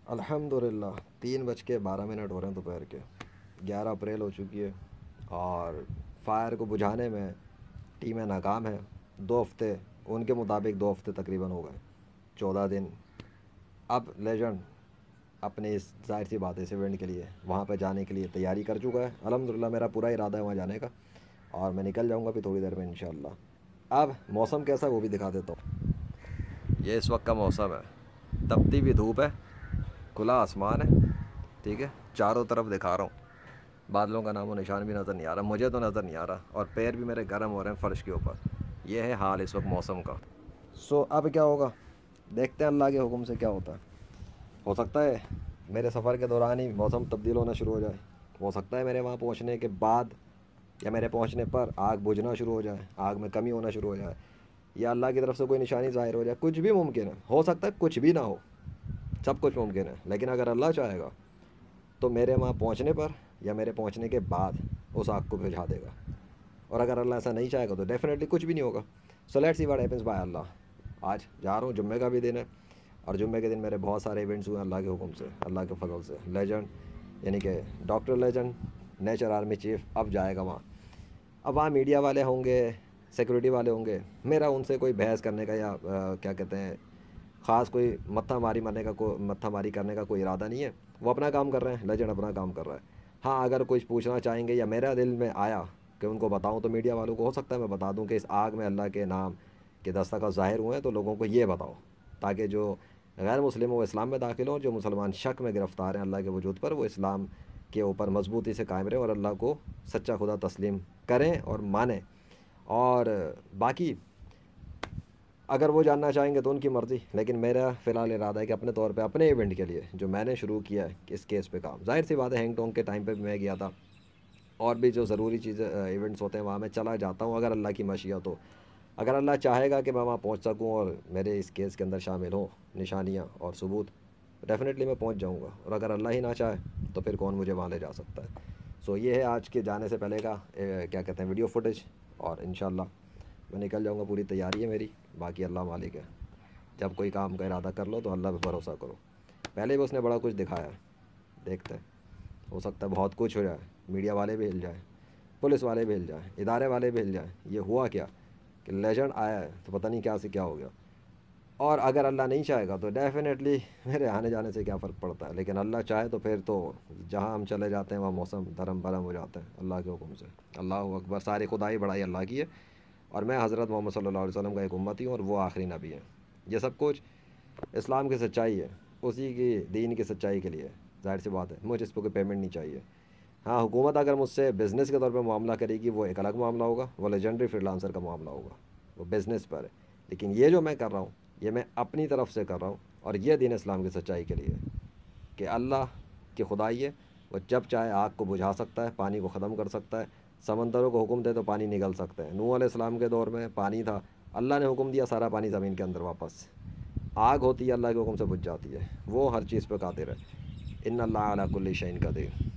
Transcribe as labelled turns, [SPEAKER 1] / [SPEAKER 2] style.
[SPEAKER 1] अल्हम्दुलिल्लाह 3:12 हो रहे हैं दोपहर के। 11 अप्रैल हो चुकी है और फायर को बुझाने में टीमें नाकाम हैं। 2 हफ्ते, उनके मुताबिक 2 हफ्ते तकरीबन हो गए, 14 दिन। अब लेजेंड अपने इस जाहिर सी बात है इस इवेंट के लिए वहाँ पे जाने के लिए तैयारी कर चुका है। अल्हम्दुलिल्लाह मेरा पूरा इरादा है वहाँ जाने का और मैं निकल जाऊँगा अभी थोड़ी देर में इंशाअल्लाह। अब मौसम कैसा है वो भी दिखा देता हूँ। ये इस वक्त का मौसम है, तपती भी धूप है, खुला आसमान है, ठीक है। चारों तरफ दिखा रहा हूँ, बादलों का नामो निशान भी नज़र नहीं आ रहा, मुझे तो नज़र नहीं आ रहा, और पैर भी मेरे गर्म हो रहे हैं फ़र्श के ऊपर। ये है हाल इस वक्त मौसम का। अब क्या होगा, देखते हैं अल्लाह के हुक्म से क्या होता है। हो सकता है मेरे सफ़र के दौरान ही मौसम तब्दील होना शुरू हो जाए। हो सकता है मेरे वहाँ पहुँचने के बाद या मेरे पहुँचने पर आग बुझना शुरू हो जाए, आग में कमी होना शुरू हो जाए, या अल्लाह की तरफ से कोई निशानी ज़ाहिर हो जाए। कुछ भी मुमकिन है, हो सकता है कुछ भी ना हो, सब कुछ मुमकिन है। लेकिन अगर अल्लाह चाहेगा तो मेरे वहाँ पहुँचने पर या मेरे पहुँचने के बाद उस आग को बुझा देगा। और अगर अल्लाह ऐसा नहीं चाहेगा तो डेफिनेटली कुछ भी नहीं होगा। So let's see what happens by Allah. आज जा रहा हूँ, जुम्मे का भी दिन है और जुम्मे के दिन मेरे बहुत सारे इवेंट्स हुए अल्लाह के हुक्म से, अल्लाह के फजल से। लेजेंड यानी कि doctor legend, nature army chief अब जाएगा वहाँ। अब वहाँ मीडिया वाले होंगे, सिक्योरिटी वाले होंगे। मेरा उनसे कोई बहस करने का या क्या कहते हैं ख़ास कोई मत्था मारी करने का कोई इरादा नहीं है। वो अपना काम कर रहे हैं, लेजेंड अपना काम कर रहा है। हाँ, अगर कुछ पूछना चाहेंगे या मेरा दिल में आया कि उनको बताऊं तो मीडिया वालों को हो सकता है मैं बता दूं कि इस आग में अल्लाह के नाम के दस्तखत ज़ाहिर हुए हैं, तो लोगों को ये बताओ ताकि जो गैर मुस्लिम हो वो इस्लाम में दाखिल हो, और जो मुसलमान शक में गिरफ़्तार हैं अल्लाह के वजूद पर वो इस्लाम के ऊपर मजबूती से कायम रहें और अल्लाह को सच्चा खुदा तस्लीम करें और मानें। और बाकी अगर वो जानना चाहेंगे तो उनकी मर्ज़ी, लेकिन मेरा फ़िलहाल इरादा है कि अपने तौर पे अपने इवेंट के लिए जो मैंने शुरू किया है इस केस पे काम, ज़ाहिर सी बात है हैंग टोंग के टाइम पे भी मैं गया था, और भी जो ज़रूरी चीज़ें इवेंट्स होते हैं वहाँ मैं चला जाता हूँ अगर अल्लाह की मशीयत हो। अगर अल्लाह चाहेगा कि मैं वहाँ पहुँच सकूँ और मेरे इस केस के अंदर शामिल हों निशानियाँ और सबूत, डेफ़िनेटली मैं पहुँच जाऊँगा। और अगर अल्लाह ही ना चाहे तो फिर कौन मुझे वहाँ ले जा सकता है। सो ये है आज के जाने से पहले का क्या कहते हैं वीडियो फुटेज, और इंशाल्लाह मैं निकल जाऊँगा, पूरी तैयारी है मेरी। बाकी अल्लाह मालिक है, जब कोई काम का इरादा कर लो तो अल्लाह पे भरोसा करो। पहले भी उसने बड़ा कुछ दिखाया है, देखते हैं, हो सकता है बहुत कुछ हो जाए, मीडिया वाले भी हिल जाए, पुलिस वाले भी हिल जाए, इदारे वाले भी हिल जाए। ये हुआ क्या कि लेजेंड आया है तो पता नहीं क्या से क्या हो गया। और अगर अल्लाह नहीं चाहेगा तो डेफ़िनेटली मेरे आने जाने से क्या फ़र्क पड़ता है, लेकिन अल्लाह चाहे तो फिर तो जहाँ हम चले जाते हैं वहाँ मौसम धर्म भरम हो जाता है अल्लाह के हुक्म से। अल्लाह अकबर, सारी खुदाई बड़ाई अल्लाह की है और मैं हज़रत मोहम्मद सल्लल्लाहु अलैहि वसल्लम का एक उम्मती हूँ और वो आखिरी नबी है। ये सब कुछ इस्लाम की सच्चाई है, उसी की दीन की सच्चाई के लिए। ज़ाहिर सी बात है मुझे इस पर कोई पेमेंट नहीं चाहिए। हाँ, हुकूमत अगर मुझसे बिज़नेस के तौर पे मामला करेगी वो एक अलग मामला होगा, वो लेजेंडरी फ्रीलांसर का मामला होगा, वो बिज़नेस पर है। लेकिन ये जो मैं कर रहा हूँ ये मैं अपनी तरफ से कर रहा हूँ और ये दीन इस्लाम की सच्चाई के लिए है कि अल्लाह की खुदाई है, वो जब चाहे आग को बुझा सकता है, पानी को ख़त्म कर सकता है, समंदरों को हुक्म दे तो पानी निकल सकते हैं। नूह अलैहिस्सलाम के दौर में पानी था, अल्लाह ने हुक्म दिया सारा पानी ज़मीन के अंदर वापस। आग होती है अल्लाह के हुक्म से बुझ जाती है, वो हर चीज़ पर कादिर है। इन्नल्लाह अला कुल्ली शैइन कदीर।